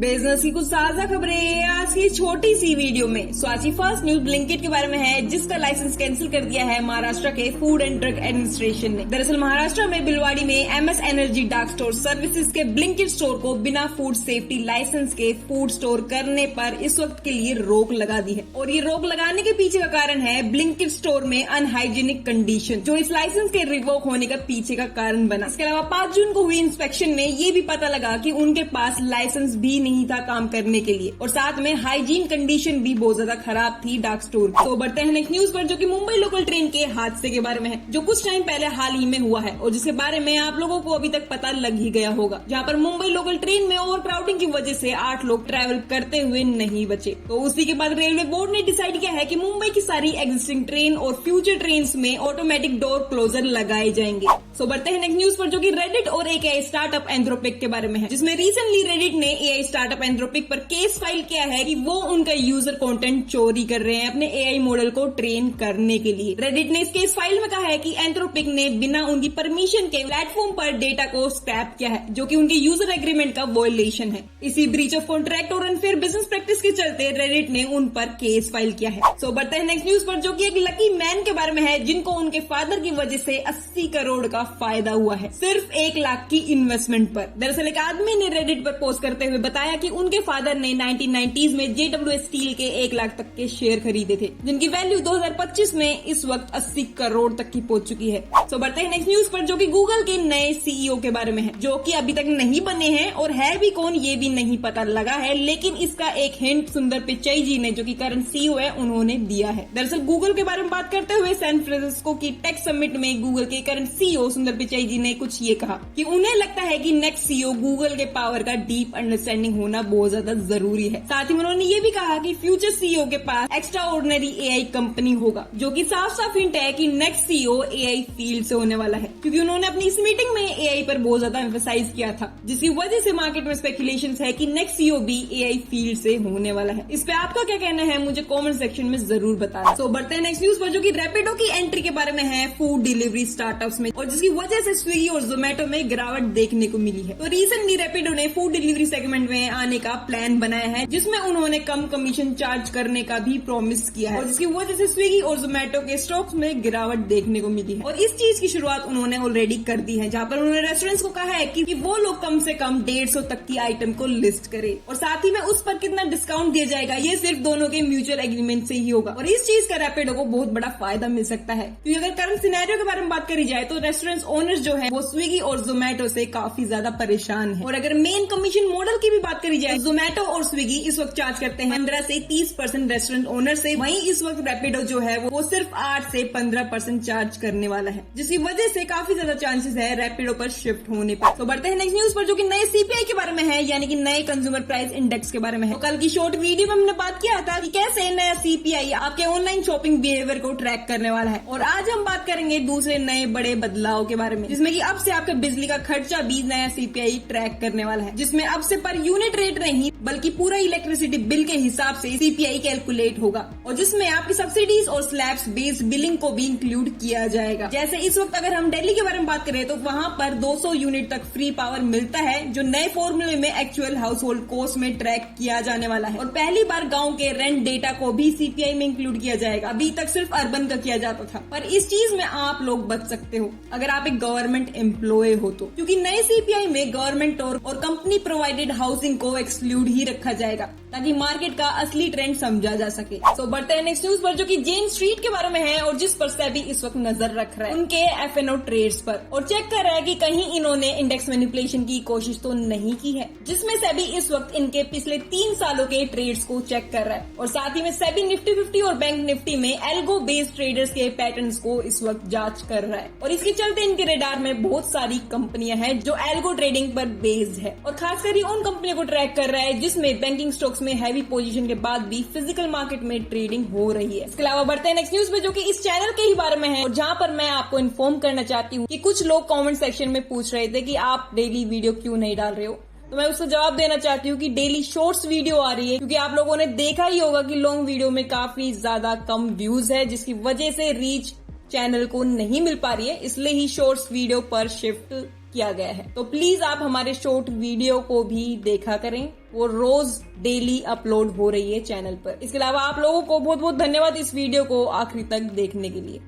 Business की कुछ ताजा खबरें आज की छोटी सी वीडियो में। स्वाची फर्स्ट न्यूज ब्लिंकिट के बारे में है, जिसका लाइसेंस कैंसिल कर दिया है महाराष्ट्र के फूड एंड ड्रग एडमिनिस्ट्रेशन ने। दरअसल महाराष्ट्र में बिलवाड़ी में MS energy dark store services के ब्लिंकिट स्टोर को बिना फूड सेफ्टी लाइसेंस के फूड स्टोर करने पर इस वक्त के लिए रोक लगा दी है। और ये रोक लगाने के पीछे का कारण है ब्लिंकिट स्टोर में अनहाइजीनिक कंडीशन, जो इस लाइसेंस के रिवोक होने का पीछे का कारण बना। इसके अलावा 5 जून को हुई इंस्पेक्शन में ये भी पता लगा कि उनके पास लाइसेंस भी नहीं था काम करने के लिए, और साथ में हाइजीन कंडीशन भी बहुत ज्यादा खराब थी डार्क स्टोर की। तो बढ़ते हैं नेक्स्ट न्यूज पर, जो कि मुंबई लोकल ट्रेन के हादसे के बारे में है, जो कुछ टाइम पहले हाल ही में हुआ है और जिसके बारे में आप लोगों को अभी तक पता लग ही गया होगा। जहां पर मुंबई लोकल ट्रेन में ओवर क्राउडिंग की वजह से 8 लोग ट्रैवल करते हुए नहीं बचे। तो उसी के बाद रेलवे बोर्ड ने डिसाइड किया है कि मुंबई की सारी एग्जिस्टिंग ट्रेन और फ्यूचर ट्रेन में ऑटोमेटिक डोर क्लोजर लगाए जाएंगे। सो बढ़ते हैं नेक्स्ट न्यूज पर, जो कि रेडिट और एक एआई स्टार्टअप एंथ्रोपिक के बारे में है, जिसमें रिसेंटली रेडिट ने एआई स्टार्टअप एंथ्रोपिक पर केस फाइल किया है कि वो उनका यूजर कंटेंट चोरी कर रहे हैं अपने एआई मॉडल को ट्रेन करने के लिए। रेडिट ने इस केस फाइल में कहा है कि एंथ्रोपिक ने बिना उनकी परमिशन के प्लेटफॉर्म पर डेटा को स्क्रैप किया है, जो कि उनके यूजर एग्रीमेंट का वॉयलेशन है। इसी ब्रीच ऑफ कॉन्ट्रैक्ट और अनफेयर बिजनेस प्रैक्टिस के चलते रेडिट ने उन पर केस फाइल किया है। सो बढ़ते हैं नेक्स्ट न्यूज पर, जो कि एक लकी मैन के बारे में है, जिनको उनके फादर की वजह से 80 करोड़ का फायदा हुआ है सिर्फ 1 लाख की इन्वेस्टमेंट पर। दरअसल एक आदमी ने रेडिट पर पोस्ट करते हुए बताया कि उनके फादर ने 1990s में JWS स्टील के 1 लाख तक के शेयर खरीदे थे, जिनकी वैल्यू 2025 में इस वक्त 80 करोड़ तक की पहुंच चुकी है। सो बढ़ते हैं नेक्स्ट न्यूज पर, जो कि गूगल के नए सीईओ के बारे में है, जो कि अभी तक नहीं बने हैं और है भी कौन ये भी नहीं पता लगा है, लेकिन इसका एक हिंट सुंदर पिचाई जी ने, जो कि करंट सीईओ है, उन्होंने दिया है। दरअसल गूगल के बारे में बात करते हुए सैन फ्रांसिस्को की टेक समिट में गूगल के करंट सीईओ सुंदर पिचाई जी ने कुछ ये कहा कि उन्हें लगता है कि नेक्स्ट सीईओ गूगल के पावर का डीप अंडरस्टैंडिंग होना बहुत ज्यादा जरूरी है। साथ ही उन्होंने ये भी कहा कि फ्यूचर सीईओ के पास एक्स्ट्रा ऑर्डिनरी एआई कंपनी होगा, जो कि साफ साफ हिंट है कि नेक्स्ट सीईओ एआई फील्ड से होने वाला है, क्योंकि उन्होंने अपनी इस मीटिंग में एआई पर बहुत ज्यादा एम्फसाइज किया था, जिसकी वजह से मार्केट में स्पेकुलेशन है कि नेक्स्ट सीईओ भी एआई फील्ड से होने वाला है। इस पे आपका क्या कहना है, मुझे कॉमेंट सेक्शन में जरूर बताना। सो बढ़ते हैं नेक्स्ट न्यूज पर, जो कि रैपिडो की एंट्री के बारे में है फूड डिलीवरी स्टार्टअप्स में, और जिसकी वजह से स्विगी और जोमेटो में गिरावट देखने को मिली है। तो रिसेंटली रैपिडो ने फूड डिलीवरी सेगमेंट में आने का प्लान बनाया है, जिसमें उन्होंने कम कमीशन चार्ज करने का भी प्रॉमिस किया है, और जिसकी वजह से स्विगी और जोमेटो के स्टॉक्स में गिरावट देखने को मिली है। और इस चीज की शुरुआत उन्होंने ऑलरेडी कर दी है, जहां पर उन्होंने रेस्टोरेंट्स को कहा है कि वो लोग कम से कम 150 तक की आइटम को लिस्ट करें, और साथ ही में उस पर कितना डिस्काउंट दिया जाएगा ये सिर्फ दोनों के म्यूचुअल एग्रीमेंट से ही होगा। और इस चीज का रैपिडो को बहुत बड़ा फायदा मिल सकता है, क्योंकि अगर करंट सिनेरियो के बारे में बात करी जाए तो रेस्टोरेंट ओनर्स जो है वो स्विगी और जोमेटो से काफी ज्यादा परेशान है। और अगर मेन कमीशन मॉडल की भी बात करी जाए, जोमेटो और स्विगी इस वक्त चार्ज करते हैं 15 से 30% रेस्टोरेंट ओनर से, वहीं इस वक्त रैपिडो जो है वो सिर्फ 8 से 15% चार्ज करने वाला है, जिसकी वजह से काफी ज्यादा चांसेस है रैपिडो पर शिफ्ट होने पर। तो बढ़ते हैं नेक्स्ट न्यूज पर, जो कि नए सीपीआई के बारे में है, यानी कि नए कंज्यूमर प्राइस इंडेक्स के बारे में है। तो कल की शॉर्ट वीडियो में हमने बात किया था कि कैसे नया सीपीआई आपके ऑनलाइन शॉपिंग बिहेवियर को ट्रैक करने वाला है, और आज हम बात करेंगे दूसरे नए बड़े बदलाव के बारे में, जिसमें कि अब से आपका बिजली का खर्चा भी नया सीपीआई ट्रैक करने वाला है, जिसमें अब से पर यूनिट रेट नहीं बल्कि पूरा इलेक्ट्रिसिटी बिल के हिसाब से सीपीआई कैलकुलेट होगा, और जिसमें आपकी सब्सिडीज और स्लैब्स बेस्ड बिलिंग को भी इंक्लूड किया जाएगा। जैसे इस वक्त अगर हम दिल्ली के बारे में बात करें तो वहाँ पर 200 यूनिट तक फ्री पावर मिलता है, जो नए फॉर्मूले में एक्चुअल हाउस होल्ड कॉस्ट में ट्रैक किया जाने वाला है। और पहली बार गाँव के रेंट डेटा को भी सीपीआई में इंक्लूड किया जाएगा। अभी तक सिर्फ अर्बन का किया जाता था, पर इस चीज में आप लोग बच सकते हो अगर आप एक गवर्नमेंट एम्प्लॉय हो तो, क्योंकि नए सीपीआई में गवर्नमेंट और कंपनी प्रोवाइडेड हाउसिंग को एक्सक्लूड ही रखा जाएगा, ताकि मार्केट का असली ट्रेंड समझा जा सके। सो बढ़ते हैं नेक्स्ट न्यूज पर, जो कि जेन स्ट्रीट के बारे में है, और जिस पर सेबी इस वक्त नजर रख रहा है उनके एफएनओ ट्रेड्स पर, और चेक कर रहा है कि कहीं इन्होंने इंडेक्स मैनिपुलेशन की कोशिश तो नहीं की है, जिसमें सेबी इस वक्त इनके पिछले 3 सालों के ट्रेड्स को चेक कर रहा है। और साथ ही में सेबी निफ्टी 50 और बैंक निफ्टी में एल्गो बेस्ड ट्रेडर्स के पैटर्न्स को इस वक्त जांच कर रहा है, और इसके चलते इनके रेडार में बहुत सारी कंपनियां हैं जो एल्गो ट्रेडिंग पर बेस्ड है, और खासकर ये उन कंपनियों को ट्रैक कर रहा है जिसमें बैंकिंग स्टॉक्स में हैवी पोजीशन के बाद भी फिजिकल मार्केट में ट्रेडिंग हो रही है। इसके अलावा बढ़ते हैं नेक्स्ट न्यूज पे, जो कि इस चैनल के ही बारे में है, और जहां पर मैं आपको इन्फॉर्म करना चाहती हूँ कि कुछ लोग कमेंट सेक्शन में पूछ रहे थे कि आप डेली वीडियो क्यों नहीं डाल रहे हो, तो मैं उसका जवाब देना चाहती हूँ कि डेली शॉर्ट्स वीडियो आ रही है, क्योंकि आप लोगों ने देखा ही होगा कि लॉन्ग वीडियो में काफी ज्यादा कम व्यूज है, जिसकी वजह से रीच चैनल को नहीं मिल पा रही है, इसलिए ही शॉर्ट्स वीडियो पर शिफ्ट किया गया है। तो प्लीज आप हमारे शॉर्ट वीडियो को भी देखा करें, वो रोज डेली अपलोड हो रही है चैनल पर। इसके अलावा आप लोगों को बहुत बहुत धन्यवाद इस वीडियो को आखिरी तक देखने के लिए।